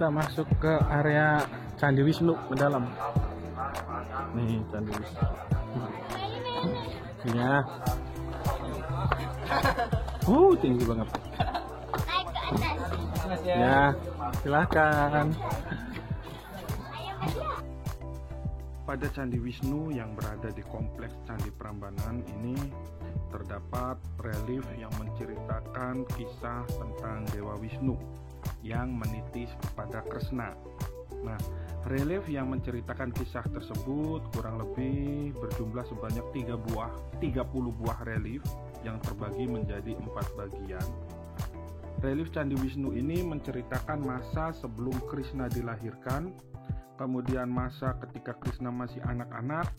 kita masuk ke area Candi Wisnu ke dalam. Nih Candi Wisnu. Ya. Tinggi banget. Naik ke atas. Ya, silakan. Pada Candi Wisnu yang berada di kompleks Candi Prambanan ini terdapat relief yang menceritakan kisah tentang Dewa Wisnu yang menitis kepada Kresna. Nah, relief yang menceritakan kisah tersebut kurang lebih berjumlah sebanyak 30 buah relief yang terbagi menjadi 4 bagian. Relief Candi Wisnu ini menceritakan masa sebelum Kresna dilahirkan, kemudian masa ketika Kresna masih anak-anak,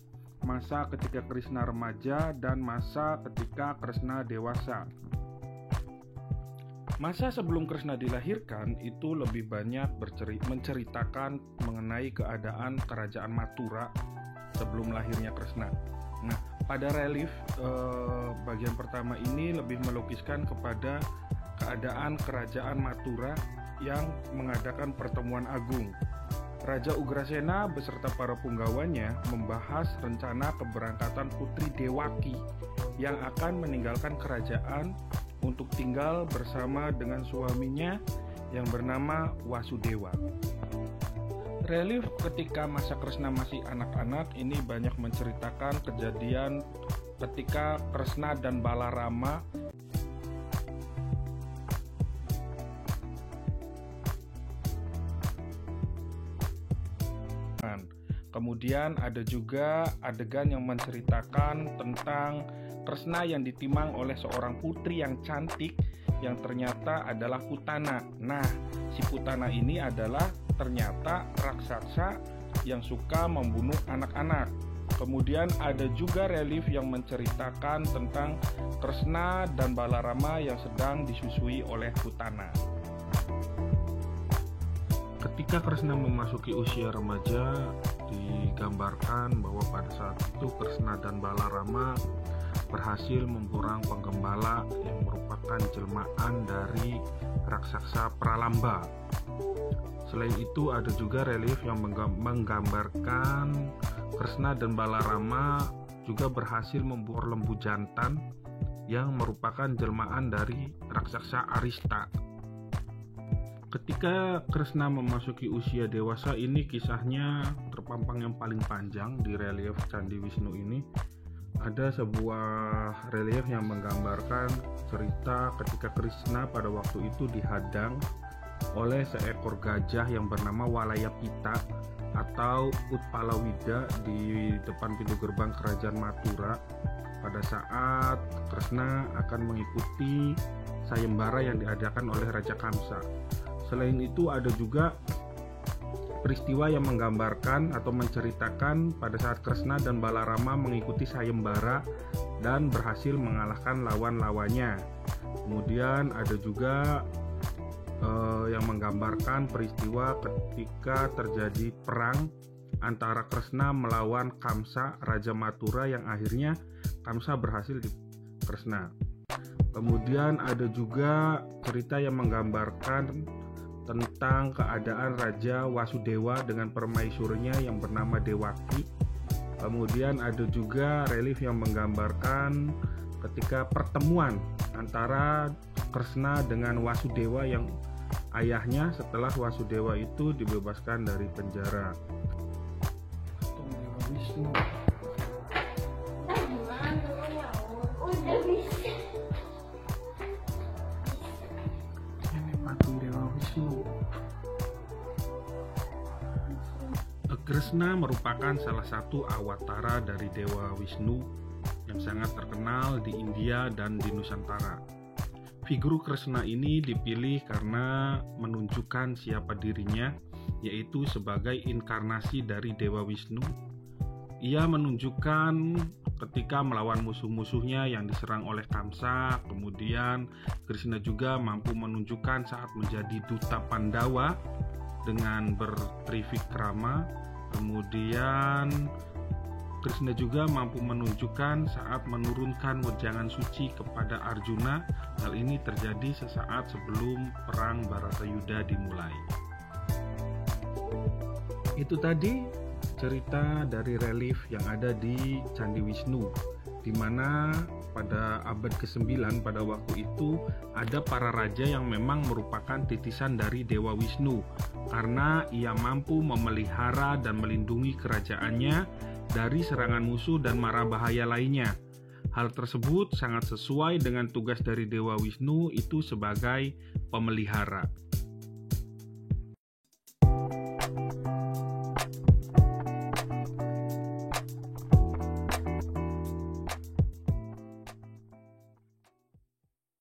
masa ketika Kresna remaja, dan masa ketika Kresna dewasa. Masa sebelum Kresna dilahirkan itu lebih banyak menceritakan mengenai keadaan kerajaan Mathura sebelum lahirnya Kresna. Nah, pada relief bagian pertama ini lebih melukiskan kepada keadaan kerajaan Mathura yang mengadakan pertemuan agung. Raja Ugrasena beserta para punggawanya membahas rencana keberangkatan Putri Dewaki yang akan meninggalkan kerajaan untuk tinggal bersama dengan suaminya yang bernama Wasudewa. Relief ketika masa Kresna masih anak-anak ini banyak menceritakan kejadian ketika Kresna dan Balarama Kemudian ada juga adegan yang menceritakan tentang Kresna yang ditimang oleh seorang putri yang cantik yang ternyata adalah Putana. Nah, si Putana ini adalah ternyata raksasa yang suka membunuh anak-anak. Kemudian ada juga relief yang menceritakan tentang Kresna dan Balarama yang sedang disusui oleh Putana. Ketika Kresna memasuki usia remaja, digambarkan bahwa pada saat itu Kresna dan Balarama berhasil memborang penggembala yang merupakan jelmaan dari raksasa Pralamba. Selain itu ada juga relief yang menggambarkan Kresna dan Balarama juga berhasil memburu lembu jantan yang merupakan jelmaan dari raksasa Arista. Ketika Kresna memasuki usia dewasa ini kisahnya terpampang yang paling panjang di relief Candi Wisnu ini. Ada sebuah relief yang menggambarkan cerita ketika Kresna pada waktu itu dihadang oleh seekor gajah yang bernama Walayapita atau Utpalawida di depan pintu gerbang kerajaan Mathura pada saat Kresna akan mengikuti sayembara yang diadakan oleh Raja Kamsa. Selain itu ada juga peristiwa yang menggambarkan atau menceritakan pada saat Kresna dan Balarama mengikuti sayembara dan berhasil mengalahkan lawan-lawannya. Kemudian ada juga yang menggambarkan peristiwa ketika terjadi perang antara Kresna melawan Kamsa, Raja Mathura, yang akhirnya Kamsa berhasil di Kresna. Kemudian ada juga cerita yang menggambarkan tentang keadaan Raja Wasudewa dengan permaisurnya yang bernama Dewaki. Kemudian ada juga relief yang menggambarkan ketika pertemuan antara Kresna dengan Wasudewa yang ayahnya setelah Wasudewa itu dibebaskan dari penjara. Kresna merupakan salah satu awatara dari Dewa Wisnu yang sangat terkenal di India dan di Nusantara. Figur Kresna ini dipilih karena menunjukkan siapa dirinya, yaitu sebagai inkarnasi dari Dewa Wisnu. Ia menunjukkan ketika melawan musuh-musuhnya yang diserang oleh Kamsa. Kemudian Kresna juga mampu menunjukkan saat menjadi duta Pandawa dengan bertrivikrama. Kemudian Kresna juga mampu menunjukkan saat menurunkan wejangan suci kepada Arjuna. Hal ini terjadi sesaat sebelum perang Bharatayuddha dimulai. Itu tadi cerita dari relief yang ada di Candi Wisnu, di mana pada abad ke-9 pada waktu itu ada para raja yang memang merupakan titisan dari Dewa Wisnu karena ia mampu memelihara dan melindungi kerajaannya dari serangan musuh dan mara bahaya lainnya. Hal tersebut sangat sesuai dengan tugas dari Dewa Wisnu itu sebagai pemelihara.